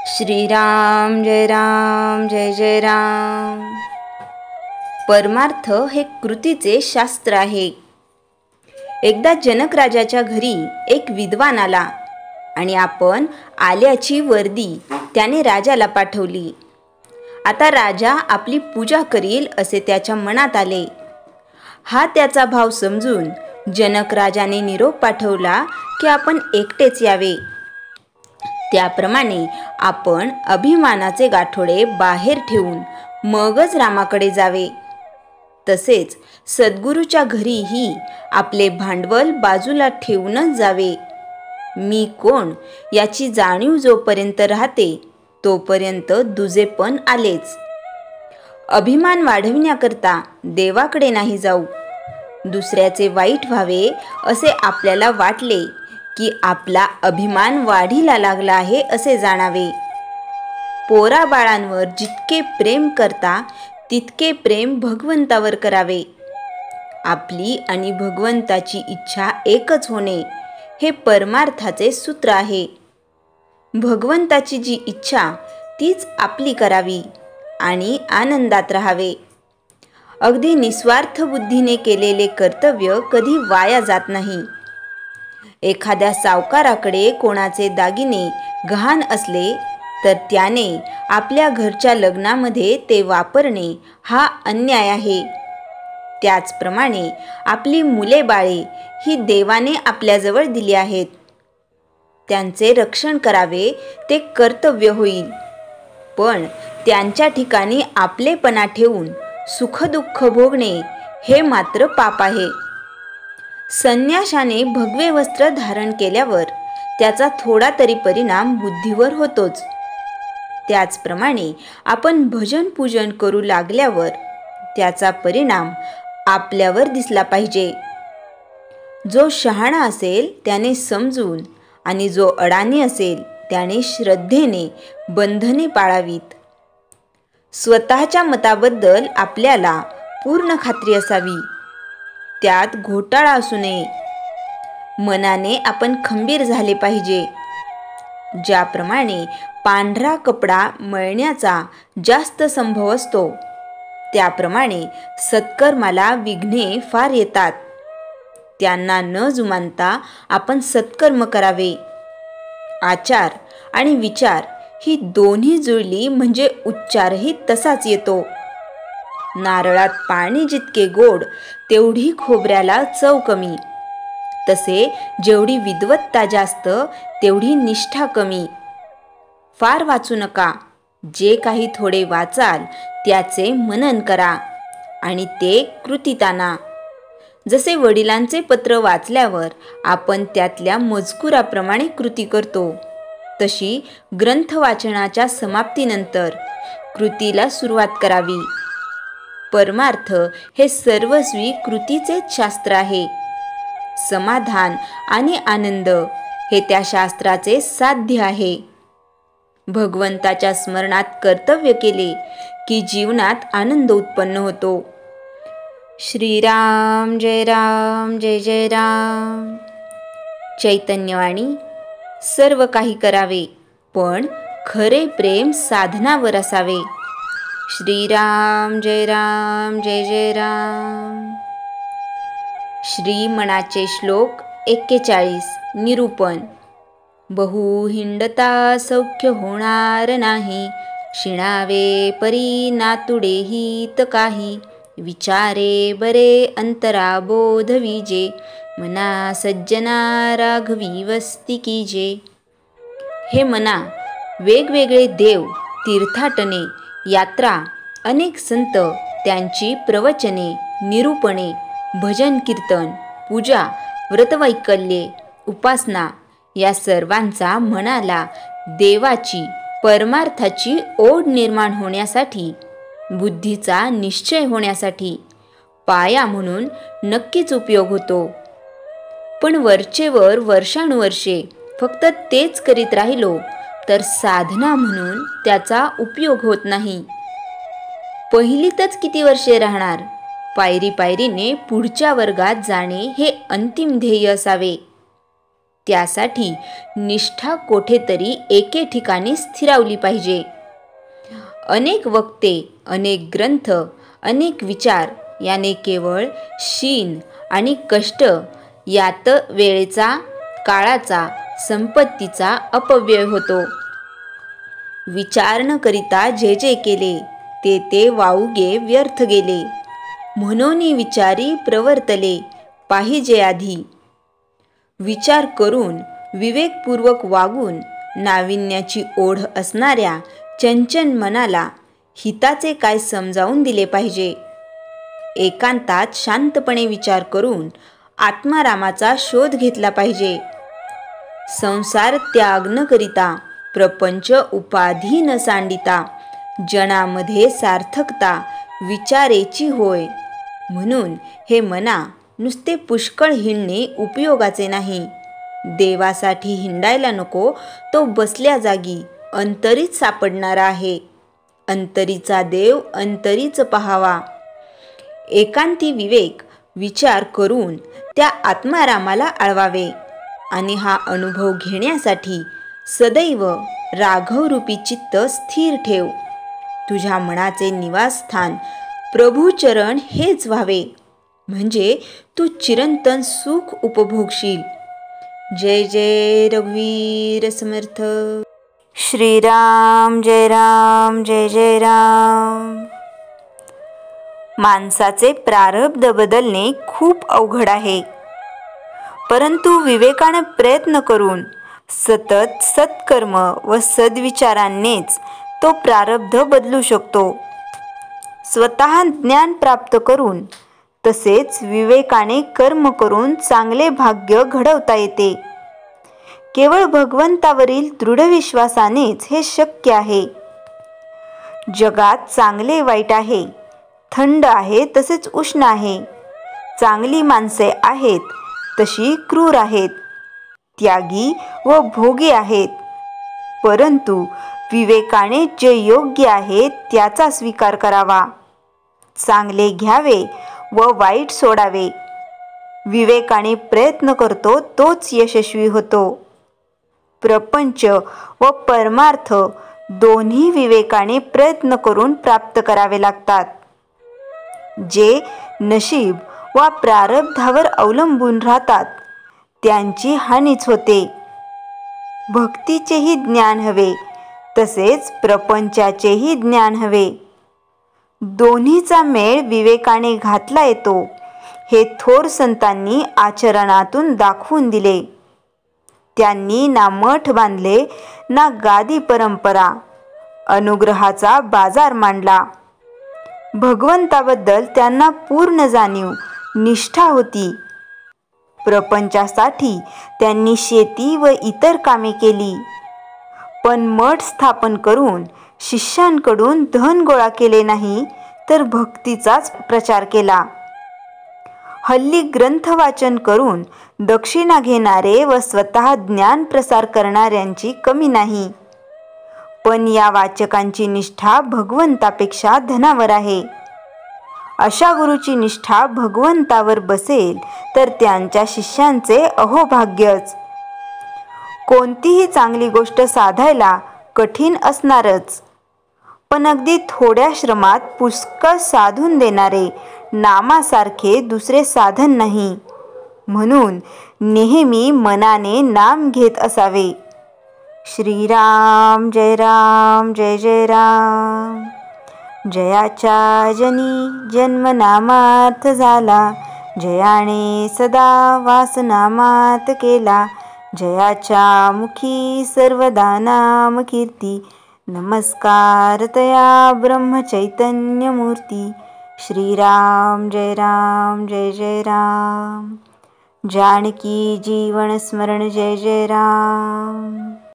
श्रीराम जय जय राम। परमार्थ हे कृतीचे शास्त्र आहे। एकदा जनक राजाच्या घरी एक विद्वान आला आणि आपण आल्याची वर्दी त्याने राजाला पाठवली। आता राजा आपली पूजा करील असे त्याच्या मनात आले। हा त्याचा भाव समजून जनक राजाने निरोप पाठवला की आपण एकटेच यावे। त्याप्रमाणे आपण अभिमानाचे गाठोडे बाहेर ठेवून मगच रामाकडे जावे। तसेच सद्गुरूच्या घरीही आपले भांडवल बाजूला ठेवूनच जावे। मी कोण याची जाणीव जोपर्यंत राहते तोपर्यंत दुजेपण आलेच। अभिमान वाढविण्याकरता देवाकडे नाही जाऊ। दुसऱ्याचे वाईट व्हावे असे आपल्याला वाटले की आपला अभिमान वाढीला लागला आहे असे जाणावे। पोरा बाळांवर जितके प्रेम करता तितके प्रेम भगवंतावर करावे। आपली आणि भगवंताची इच्छा एकच होणे हे परमार्थाचे सूत्र आहे। भगवंताची जी इच्छा तीच आपली करावी आणि आनंदात राहावे। अगदी निस्वार्थ बुद्धीने केलेले कर्तव्य कधी वाया जात नाही। एखाद्या सावकाराकडे कोणाचे दागिने गहाण असले तर त्याने आपल्या घरच्या लग्नामध्ये ते वापरणे हा अन्याय आहे। त्याचप्रमाणे आपली मुले बाळे ही देवाने आपल्याजवळ दिली आहेत। त्यांचे रक्षण करावे ते कर्तव्य होईल, पण त्यांच्या ठिकाणी आपलेपणा ठेवून सुखदुःख भोगणे हे मात्र पाप आहे। संन्याशाने भगवे वस्त्र धारण केल्यावर त्याचा थोडा तरी परिणाम बुद्धीवर होतोच। त्याचप्रमाणे आपण भजन पूजन करू लागल्यावर त्याचा परिणाम आपल्यावर दिसला पाहिजे। जो शहाणा असेल त्याने समजून आणि जो अडाणी असेल त्याने श्रद्धेने बंधने पाळावीत। स्वतःच्या मताबद्दल आपल्याला पूर्ण खात्री असावी, त्यात घोटाळा असू नये। मनाने आपण खंबीर झाले पाहिजे। ज्याप्रमाणे पांढरा कपडा मळण्याचा जास्त संभव असतो त्याप्रमाणे सत्कर्माला विघ्ने फार येतात। त्यांना न जुमानता आपण सत्कर्म करावे। आचार आणि विचार ही दोन्ही जुळली म्हणजे उच्चारही तसाच येतो। नारळात पाणी जितके गोड तेवढी खोबऱ्याला चव कमी। तसे जेवढी विद्वत्ता जास्त तेवढी निष्ठा कमी। फार वाचू नका, जे काही थोडे वाचाल त्याचे मनन करा आणि ते कृतीत आणा। जसे वडिलांचे पत्र वाचल्यावर आपण त्यातल्या मजकुराप्रमाणे कृती करतो, तशी ग्रंथ वाचनाच्या समाप्तीनंतर कृतीला सुरुवात करावी। परमार्थ हे सर्वस्वी कृतीचेच शास्त्र आहे। समाधान आणि आनंद हे त्या शास्त्राचे साध्य आहे। भगवंताच्या स्मरणात कर्तव्य केले की जीवनात आनंद उत्पन्न होतो। श्रीराम जय जय राम। चैतन्यवाणी सर्व काही करावे पण खरे प्रेम साधनावर असावे। श्रीराम जय राम। श्री मनाचे श्लोक 41 निरूपण। बहु हिंडता सौख्य होणार नाही, शिणावे परी नातुडे हित काही। विचारे बरे अंतरा बोध विजे, मना सज्जना राघवी वस्ती कीजे। हे मना, वेगवेगळे देव, तीर्थाटने, यात्रा, अनेक संत, त्यांची प्रवचने, निरूपणे, भजन कीर्तन, पूजा, व्रतवैकल्ये, उपासना या सर्वांचा मनाला देवाची परमार्थाची ओढ निर्माण होण्यासाठी, बुद्धीचा निश्चय होण्यासाठी पाया म्हणून नक्कीच उपयोग होतो। पण वरचेवर वर्षानुवर्षे फक्त तेच करीत राहिलो तर साधना म्हणून त्याचा उपयोग होत नाही। पहिलीतच किती वर्षे राहणार? पायरी पायरीने पुढच्या वर्गात जाणे हे अंतिम ध्येय असावे। त्यासाठी निष्ठा कोठेतरी एके ठिकाणी स्थिरावली पाहिजे. अनेक वक्ते, अनेक ग्रंथ, अनेक विचार याने केवळ शीन आणि कष्ट यात वेळेचा, काळाचा, संपत्तीचा अपव्यय होतो. विचार न करिता जे जे केले ते वाऊगे व्यर्थ गेले. म्हणून विचारी प्रवर्तले पाहिजे आधी. विचार करून विवेकपूर्वक वागून नाविन्याची ओढ असणाऱ्या चंचल मनाला हिताचे काय समजावून दिले पाहिजे. एकांतात शांतपणे विचार करून आत्मारामाचा शोध घेतला पाहिजे. संसार त्याग न करिता, प्रपंच उपाधी न सांडिता, जनामध्ये सार्थकता विचारेची होय. म्हणून हे मना, नुसते पुष्कळ हिंडणे उपयोगाचे नाही. देवासाठी हिंडायला नको, तो बसल्या जागी अंतरीच सापडणारा आहे. अंतरीचा देव अंतरीच पहावा. एकांती विवेक विचार करून त्या आत्मारामाला आळवावे आणि हा अनुभव घेण्यासाठी सदैव राघवरूपी चित्त स्थिर ठेव. तुझ्या मनाचे निवासस्थान प्रभुचरण हेच व्हावे, म्हणजे तू चिरंतन सुख उपभोगशील. जय जय रघुवीर समर्थ. श्रीराम जय राम जय जय राम. माणसाचे प्रारब्ध बदलणे खूप अवघड आहे, परंतु विवेकाने प्रयत्न करून सतत सत्कर्म व सद्विचारांनीच तो प्रारब्ध बदलू शकतो. स्वतः ज्ञान प्राप्त करून तसेच विवेकाने कर्म करून चांगले भाग्य घडवता येते. केवळ भगवंतावरील दृढ विश्वासानेच हे शक्य आहे. जगात चांगले वाईट आहे, थंड आहे तसेच उष्ण आहे. चांगली माणसे आहेत तशी क्रूर आहेत, त्यागी व भोगी आहेत. परंतु विवेकाने जे योग्य आहे त्याचा स्वीकार करावा. चांगले घ्यावे व वाईट सोडावे. विवेकाने प्रयत्न करतो तोच यशस्वी होतो. प्रपंच व परमार्थ दोन्ही विवेकाने प्रयत्न करून प्राप्त करावे लागतात. जे नशीब वा प्रारब्धावर अवलंबून राहतात त्यांची हानीच होते. भक्तीचेही ज्ञान हवे तसेच प्रपंचाचेही ज्ञान हवे. दोन्हीचा मेळ विवेकाने घातला येतो हे थोर संतांनी आचरणातून दाखवून दिले. त्यांनी ना मठ बांधले ना गादी परंपरा, अनुग्रहाचा बाजार मांडला. भगवंताबद्दल त्यांना पूर्ण जाणीव, निष्ठा होती. प्रपंचासाठी त्यांनी शेती व इतर कामे केली, पण मठ स्थापन करून शिष्यांकडून धन गोळा केले नाही, तर भक्तीचाच प्रचार केला. हल्ली ग्रंथ वाचन करून दक्षिणा घेणारे व स्वतः ज्ञान प्रसार करणाऱ्यांची कमी नाही, पण या वाचकांची निष्ठा भगवंतापेक्षा धनावर आहे. अशा गुरुची निष्ठा भगवंतावर बसेल तर त्यांच्या शिष्यांचे अहोभाग्यच. कोणतीही चांगली गोष्ट साधायला कठीण असणारच, पण अगदी थोड्या श्रमात पुष्कळ साधून देणारे नामासारखे दुसरे साधन नाही. म्हणून नेहमी मनाने नाम घेत असावे. श्रीराम जय राम जय जय राम. जयाच्या जनी जन्म नामात झाला, जयाने सदा वास नामात केला. जयाच्या मुखी सर्वदा नाम कीर्ती, नमस्कार तया ब्रह्म चैतन्य मूर्ती. श्रीराम जय राम जय जय राम. जानकी जीवन स्मरण जय जय राम.